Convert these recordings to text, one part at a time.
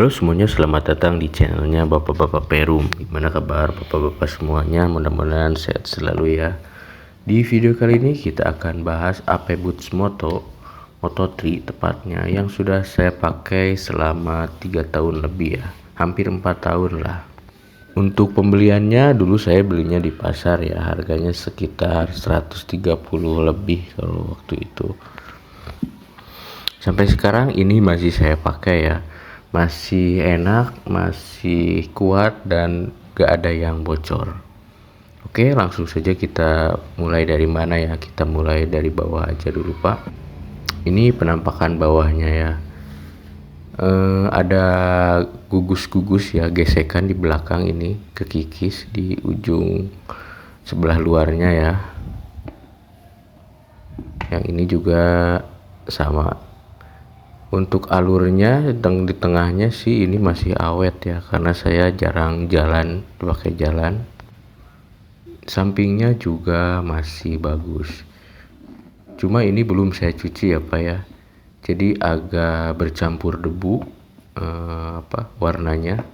Halo semuanya, selamat datang di channelnya Bapak-Bapak Perum. Gimana kabar Bapak-Bapak semuanya? Mudah-mudahan sehat selalu ya. Di video kali ini kita akan bahas AP Boots Moto3 tepatnya, yang sudah saya pakai selama 3 tahun lebih ya, hampir 4 tahun lah. Untuk pembeliannya dulu saya belinya di pasar ya, harganya sekitar 130 lebih kalau waktu itu. Sampai sekarang ini masih saya pakai ya, masih enak, masih kuat, dan gak ada yang bocor. Oke, langsung saja kita mulai dari mana ya. Kita mulai dari bawah aja dulu Pak. Ini penampakan bawahnya ya. Ada gugus-gugus ya, gesekan di belakang ini, kekikis di ujung sebelah luarnya ya. Yang ini juga sama. Untuk alurnya di tengahnya sih ini masih awet ya, karena saya jarang pakai jalan. Sampingnya juga masih bagus, cuma ini belum saya cuci ya Pak ya, jadi agak bercampur debu warnanya.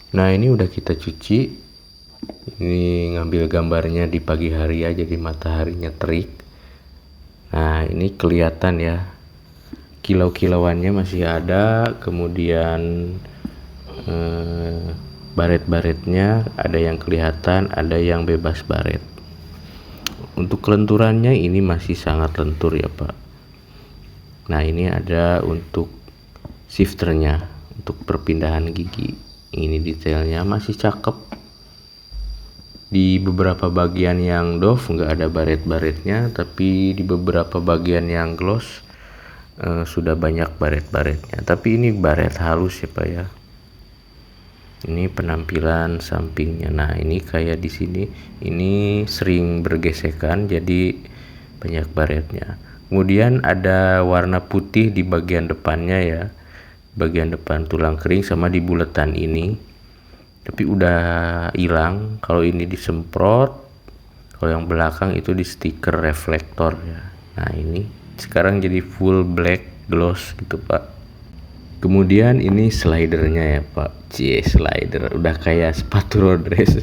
Nah ini udah kita cuci, ini ngambil gambarnya di pagi hari ya, jadi mataharinya terik. Nah ini kelihatan ya, kilau-kilauannya masih ada, kemudian baret-baretnya ada yang kelihatan, ada yang bebas baret. Untuk kelenturannya ini masih sangat lentur ya Pak. Nah ini ada untuk shifternya, untuk perpindahan gigi. Ini detailnya masih cakep. Di beberapa bagian yang doff nggak ada baret-baretnya, tapi di beberapa bagian yang gloss sudah banyak baret-baretnya. Tapi ini baret halus ya Pak ya. Ini penampilan sampingnya. Nah ini kayak di sini, ini sering bergesekan jadi banyak baretnya. Kemudian ada warna putih di bagian depannya ya, bagian depan tulang kering sama di buletan ini, tapi udah hilang. Kalau ini disemprot, kalau yang belakang itu di stiker reflektor ya. Nah ini sekarang jadi full black gloss gitu Pak. Kemudian ini slidernya ya Pak. Slider udah kayak sepatu road race.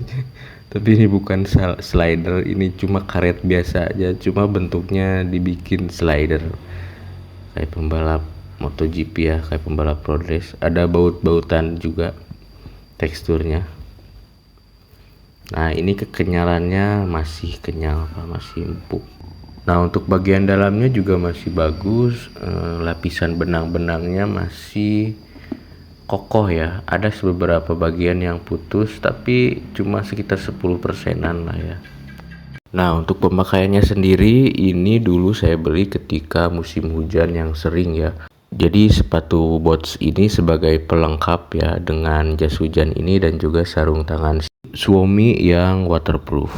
Tapi ini bukan slider, ini cuma karet biasa aja, cuma bentuknya dibikin slider kayak pembalap MotoGP ya, kayak pembalap road race. Ada baut-bautan juga teksturnya. Nah ini kekenyalannya masih kenyal Pak, masih empuk. Nah untuk bagian dalamnya juga masih bagus, lapisan benang-benangnya masih kokoh ya. Ada beberapa bagian yang putus, tapi cuma sekitar 10%-an lah ya. Nah untuk pemakaiannya sendiri, ini dulu saya beli ketika musim hujan yang sering ya. Jadi sepatu boots ini sebagai pelengkap ya, dengan jas hujan ini dan juga sarung tangan Suomi yang waterproof,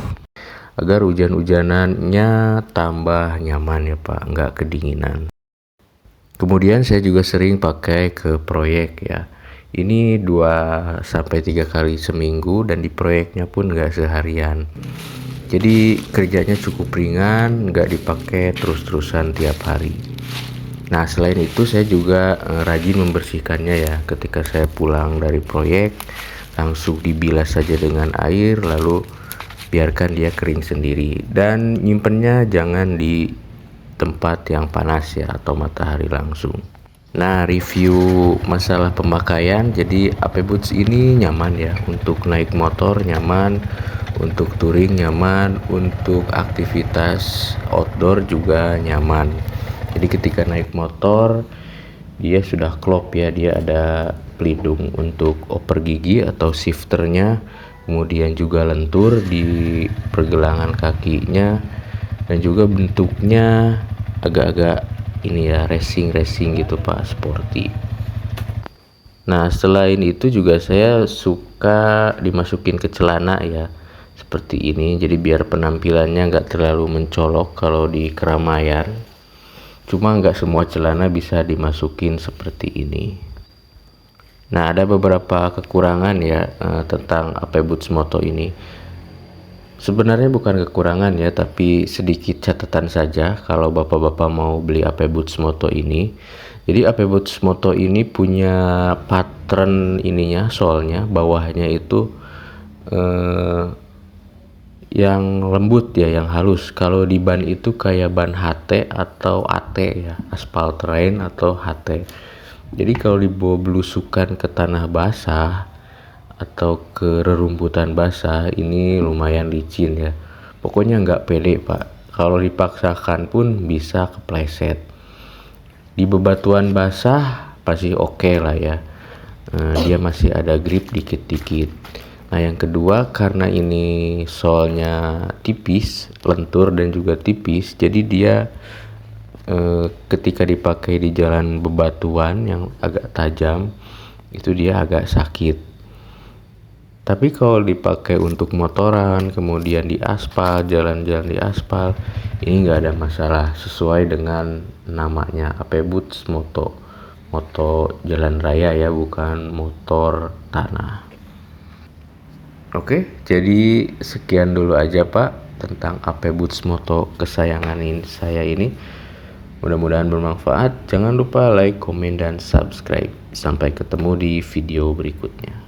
agar hujan-hujanannya tambah nyaman ya Pak, nggak kedinginan. Kemudian saya juga sering pakai ke proyek ya. Ini 2-3 kali seminggu, dan di proyeknya pun nggak seharian. Jadi kerjanya cukup ringan, nggak dipakai terus-terusan tiap hari. Nah selain itu saya juga rajin membersihkannya ya. Ketika saya pulang dari proyek, langsung dibilas saja dengan air, lalu biarkan dia kering sendiri, dan nyimpennya jangan di tempat yang panas ya, atau matahari langsung. Nah review masalah pemakaian, jadi AP Boots ini nyaman ya, untuk naik motor nyaman, untuk touring nyaman, untuk aktivitas outdoor juga nyaman. Jadi ketika naik motor dia sudah klop ya, dia ada pelindung untuk oper gigi atau shifternya, kemudian juga lentur di pergelangan kakinya, dan juga bentuknya agak-agak ini ya, racing gitu Pak, sporty. Nah selain itu juga saya suka dimasukin ke celana ya, seperti ini, jadi biar penampilannya nggak terlalu mencolok kalau di keramaian. Cuma nggak semua celana bisa dimasukin seperti ini. Nah ada beberapa kekurangan ya tentang AP Boots Moto ini. Sebenarnya bukan kekurangan ya, tapi sedikit catatan saja kalau bapak-bapak mau beli AP Boots Moto ini. Jadi AP Boots Moto ini punya pattern ininya, solnya bawahnya itu yang lembut ya, yang halus. Kalau di ban itu kayak ban HT atau AT ya, aspal terrain atau HT. Jadi kalau dibawa belusukan ke tanah basah atau ke rerumputan basah, ini lumayan licin ya. Pokoknya nggak pede pak. Kalau dipaksakan pun bisa kepleset. Di bebatuan basah pasti oke lah ya. Dia masih ada grip dikit-dikit. Nah yang kedua, karena ini solnya tipis, lentur dan juga tipis, jadi dia ketika dipakai di jalan bebatuan yang agak tajam itu dia agak sakit. Tapi kalau dipakai untuk motoran, kemudian di aspal, jalan-jalan di aspal, ini nggak ada masalah, sesuai dengan namanya AP Boots Moto. Moto jalan raya ya, bukan motor tanah. Oke, jadi sekian dulu aja Pak tentang AP Boots Moto kesayangan saya ini. Mudah-mudahan bermanfaat. Jangan lupa like, komen, dan subscribe. Sampai ketemu di video berikutnya.